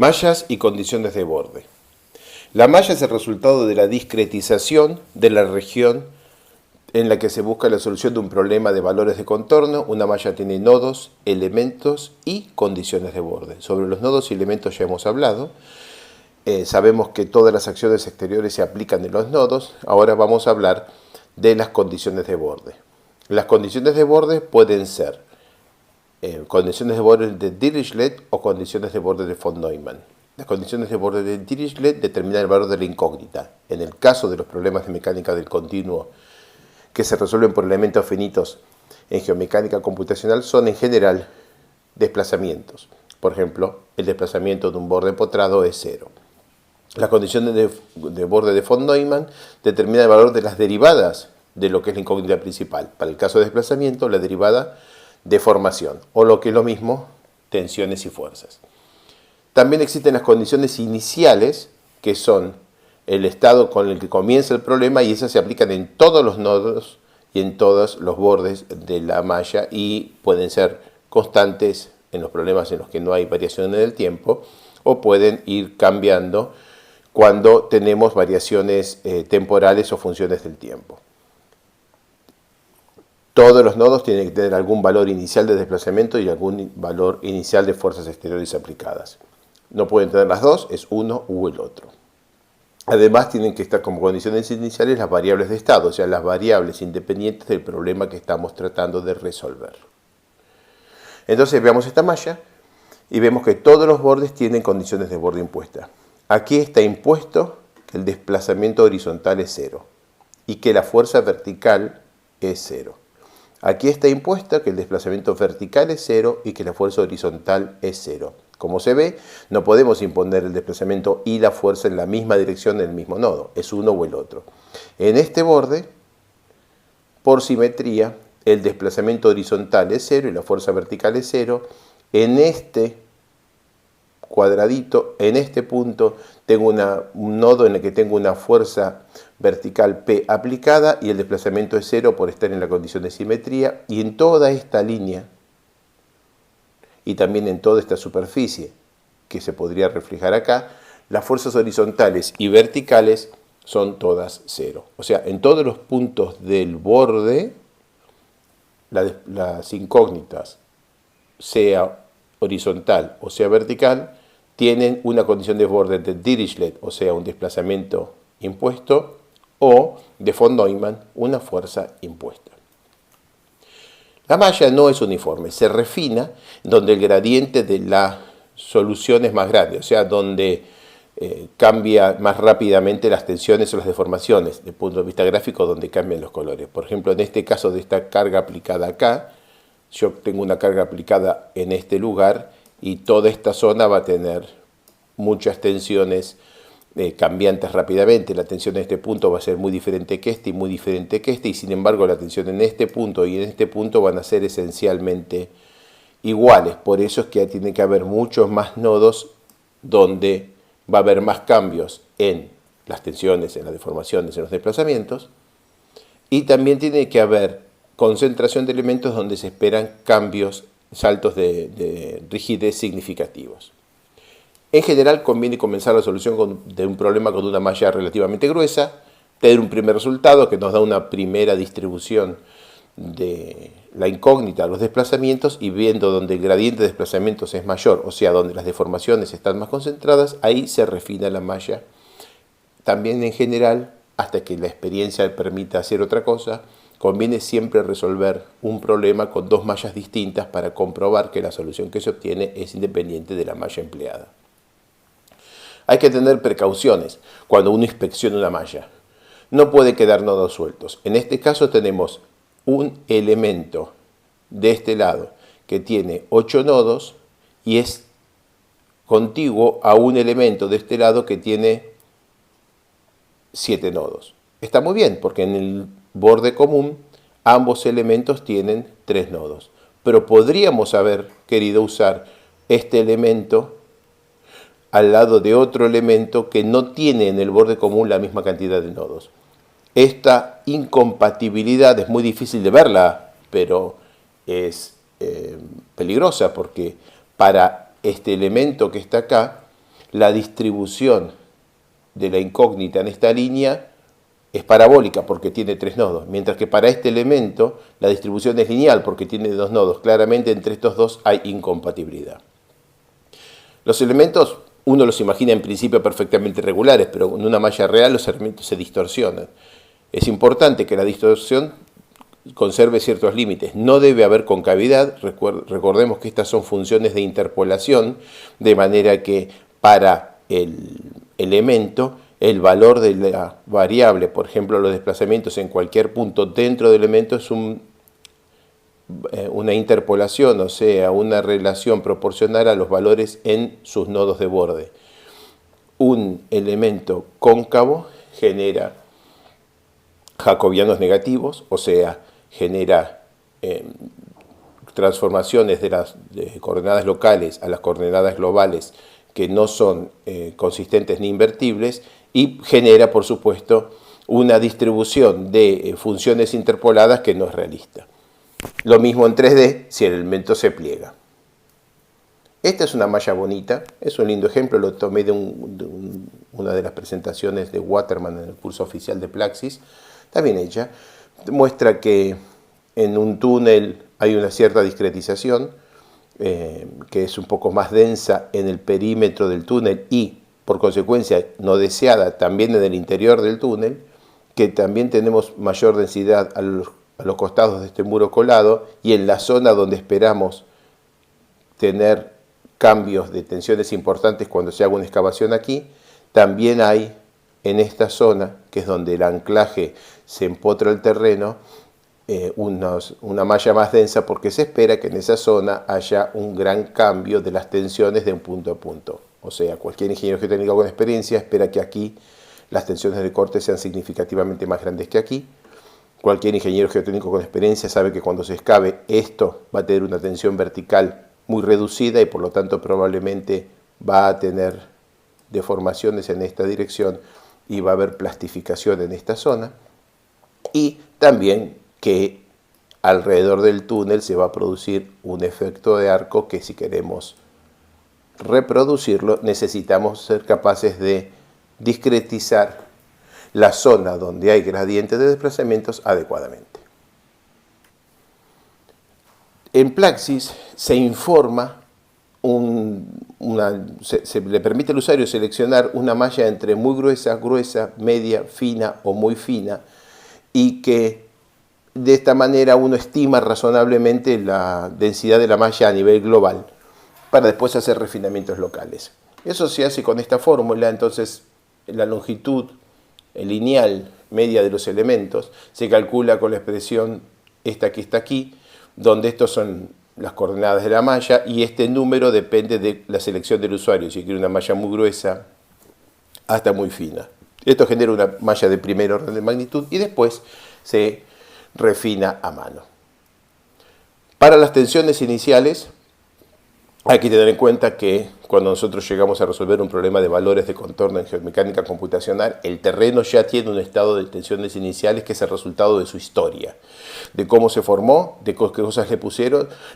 Mallas y condiciones de borde. La malla es el resultado de la discretización de la región en la que se busca la solución de un problema de valores de contorno. Una malla tiene nodos, elementos y condiciones de borde. Sobre los nodos y elementos ya hemos hablado. Sabemos que todas las acciones exteriores se aplican en los nodos. Ahora vamos a hablar de las condiciones de borde. Las condiciones de borde pueden ser condiciones de borde de Dirichlet o condiciones de borde de von Neumann. Las condiciones de borde de Dirichlet determinan el valor de la incógnita. En el caso de los problemas de mecánica del continuo que se resuelven por elementos finitos en geomecánica computacional son en general desplazamientos. Por ejemplo, el desplazamiento de un borde empotrado es cero. Las condiciones de borde de von Neumann determinan el valor de las derivadas de lo que es la incógnita principal. Para el caso de desplazamiento, la derivada de formación, o lo que es lo mismo, tensiones y fuerzas. También existen las condiciones iniciales, que son el estado con el que comienza el problema, y esas se aplican en todos los nodos y en todos los bordes de la malla, y pueden ser constantes en los problemas en los que no hay variación en el tiempo, o pueden ir cambiando cuando tenemos variaciones temporales o funciones del tiempo. Todos los nodos tienen que tener algún valor inicial de desplazamiento y algún valor inicial de fuerzas exteriores aplicadas. No pueden tener las dos, es uno u el otro. Además, tienen que estar como condiciones iniciales las variables de estado, o sea, las variables independientes del problema que estamos tratando de resolver. Entonces, veamos esta malla y vemos que todos los bordes tienen condiciones de borde impuestas. Aquí está impuesto que el desplazamiento horizontal es cero y que la fuerza vertical es cero. Aquí está impuesta que el desplazamiento vertical es cero y que la fuerza horizontal es cero. Como se ve, no podemos imponer el desplazamiento y la fuerza en la misma dirección en el mismo nodo, es uno o el otro. En este borde, por simetría, el desplazamiento horizontal es cero y la fuerza vertical es cero. En este cuadradito, en este punto, tengo un nodo en el que tengo una fuerza vertical P aplicada y el desplazamiento es cero por estar en la condición de simetría, y en toda esta línea y también en toda esta superficie que se podría reflejar acá, las fuerzas horizontales y verticales son todas cero. O sea, en todos los puntos del borde, las incógnitas, sea horizontal o sea vertical, tienen una condición de borde de Dirichlet, o sea, un desplazamiento impuesto, o de von Neumann, una fuerza impuesta. La malla no es uniforme, se refina donde el gradiente de la solución es más grande, o sea, donde cambia más rápidamente las tensiones o las deformaciones, desde el punto de vista gráfico, donde cambian los colores. Por ejemplo, en este caso de esta carga aplicada acá, yo tengo una carga aplicada en este lugar y toda esta zona va a tener muchas tensiones cambiantes rápidamente. La tensión en este punto va a ser muy diferente que este y muy diferente que este, y sin embargo la tensión en este punto y en este punto van a ser esencialmente iguales. Por eso es que tiene que haber muchos más nodos donde va a haber más cambios en las tensiones, en las deformaciones, en los desplazamientos, y también tiene que haber concentración de elementos donde se esperan cambios, saltos de rigidez significativos. En general, conviene comenzar la solución de un problema con una malla relativamente gruesa, tener un primer resultado que nos da una primera distribución de la incógnita, los desplazamientos, y viendo donde el gradiente de desplazamientos es mayor, o sea, donde las deformaciones están más concentradas, ahí se refina la malla. También en general, hasta que la experiencia permita hacer otra cosa, conviene siempre resolver un problema con dos mallas distintas para comprobar que la solución que se obtiene es independiente de la malla empleada. Hay que tener precauciones cuando uno inspecciona una malla. No puede quedar nodos sueltos. En este caso tenemos un elemento de este lado que tiene 8 nodos y es contiguo a un elemento de este lado que tiene 7 nodos. Está muy bien porque en el borde común ambos elementos tienen 3 nodos. Pero podríamos haber querido usar este elemento al lado de otro elemento que no tiene en el borde común la misma cantidad de nodos. Esta incompatibilidad es muy difícil de verla, pero es peligrosa porque para este elemento que está acá la distribución de la incógnita en esta línea es parabólica porque tiene 3 nodos, mientras que para este elemento la distribución es lineal porque tiene 2 nodos. Claramente entre estos dos hay incompatibilidad. Los elementos uno los imagina en principio perfectamente regulares, pero en una malla real los elementos se distorsionan. Es importante que la distorsión conserve ciertos límites. No debe haber concavidad. Recordemos que estas son funciones de interpolación, de manera que para el elemento el valor de la variable, por ejemplo los desplazamientos en cualquier punto dentro del elemento, es una interpolación, o sea, una relación proporcional a los valores en sus nodos de borde. Un elemento cóncavo genera jacobianos negativos, o sea, genera transformaciones de las coordenadas locales a las coordenadas globales que no son consistentes ni invertibles, y genera, por supuesto, una distribución de funciones interpoladas que no es realista. Lo mismo en 3D si el elemento se pliega. Esta es una malla bonita, es un lindo ejemplo, lo tomé de una de las presentaciones de Waterman en el curso oficial de Plaxis. Está bien hecha, muestra que en un túnel hay una cierta discretización, que es un poco más densa en el perímetro del túnel y, por consecuencia, no deseada también en el interior del túnel, que también tenemos mayor densidad a los costados de este muro colado, y en la zona donde esperamos tener cambios de tensiones importantes cuando se haga una excavación aquí, también hay en esta zona, que es donde el anclaje se empotra el terreno, una malla más densa, porque se espera que en esa zona haya un gran cambio de las tensiones de un punto a punto. O sea, cualquier ingeniero geotécnico con experiencia espera que aquí las tensiones de corte sean significativamente más grandes que aquí. Cualquier ingeniero geotécnico con experiencia sabe que cuando se excave esto va a tener una tensión vertical muy reducida y por lo tanto probablemente va a tener deformaciones en esta dirección y va a haber plastificación en esta zona. Y también que alrededor del túnel se va a producir un efecto de arco que, si queremos reproducirlo, necesitamos ser capaces de discretizar la zona donde hay gradientes de desplazamientos adecuadamente. En Plaxis se informa, se le permite al usuario seleccionar una malla entre muy gruesa, gruesa, media, fina o muy fina, y que de esta manera uno estima razonablemente la densidad de la malla a nivel global, para después hacer refinamientos locales. Eso se hace con esta fórmula. Entonces la longitud lineal media de los elementos se calcula con la expresión esta que está aquí, donde estos son las coordenadas de la malla y este número depende de la selección del usuario, si quiere una malla muy gruesa hasta muy fina. Esto genera una malla de primer orden de magnitud y después se refina a mano. Para las tensiones iniciales hay que tener en cuenta que cuando nosotros llegamos a resolver un problema de valores de contorno en geomecánica computacional, el terreno ya tiene un estado de tensiones iniciales que es el resultado de su historia, de cómo se formó, de qué cosas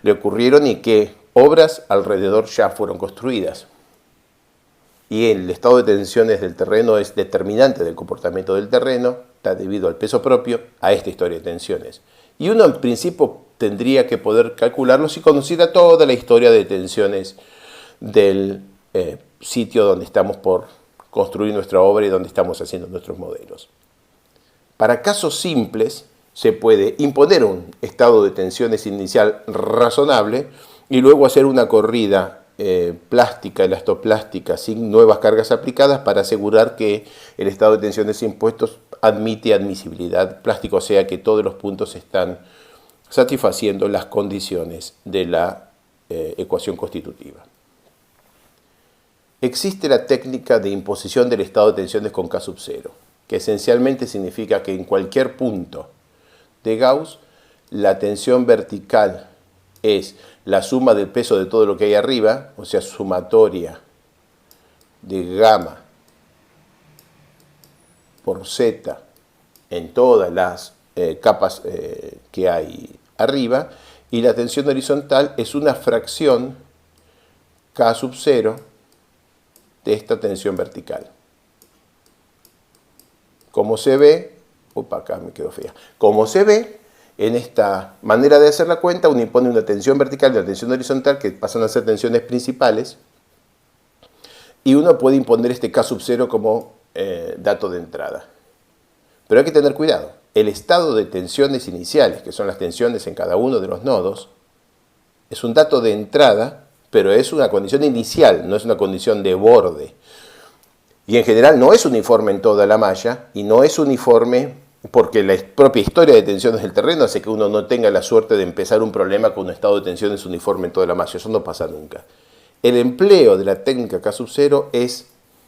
le ocurrieron y qué obras alrededor ya fueron construidas. Y el estado de tensiones del terreno es determinante del comportamiento del terreno, está debido al peso propio a esta historia de tensiones. Y uno en principio tendría que poder calcularlo si conociera toda la historia de tensiones del sitio donde estamos por construir nuestra obra y donde estamos haciendo nuestros modelos. Para casos simples se puede imponer un estado de tensiones inicial razonable y luego hacer una corrida plástica, elastoplástica, sin nuevas cargas aplicadas para asegurar que el estado de tensiones impuestos admite admisibilidad plástica, o sea que todos los puntos están satisfaciendo las condiciones de la ecuación constitutiva. Existe la técnica de imposición del estado de tensiones con K sub 0, que esencialmente significa que en cualquier punto de Gauss la tensión vertical es la suma del peso de todo lo que hay arriba, o sea, sumatoria de gamma por z en todas las capas que hay arriba, y la tensión horizontal es una fracción K sub 0 de esta tensión vertical. Como se ve, acá me quedó fea. Como se ve, en esta manera de hacer la cuenta, uno impone una tensión vertical y una tensión horizontal que pasan a ser tensiones principales, y uno puede imponer este K sub 0 como dato de entrada. Pero hay que tener cuidado. El estado de tensiones iniciales, que son las tensiones en cada uno de los nodos, es un dato de entrada, pero es una condición inicial, no es una condición de borde. Y en general no es uniforme en toda la malla, y no es uniforme porque la propia historia de tensiones del terreno hace que uno no tenga la suerte de empezar un problema con un estado de tensiones uniforme en toda la malla. Eso no pasa nunca. El empleo de la técnica K sub 0 es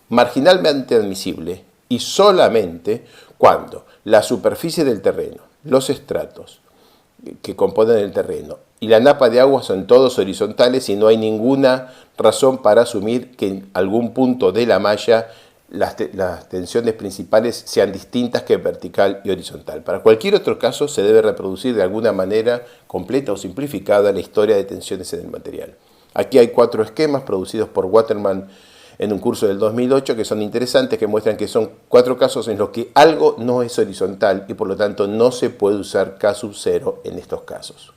marginalmente admisible y solamente cuando la superficie del terreno, los estratos que componen el terreno y la napa de agua son todos horizontales y no hay ninguna razón para asumir que en algún punto de la malla las tensiones principales sean distintas que vertical y horizontal. Para cualquier otro caso se debe reproducir de alguna manera completa o simplificada la historia de tensiones en el material. Aquí hay 4 esquemas producidos por Waterman en un curso del 2008 que son interesantes, que muestran que son 4 casos en los que algo no es horizontal y por lo tanto no se puede usar K sub 0 en estos casos.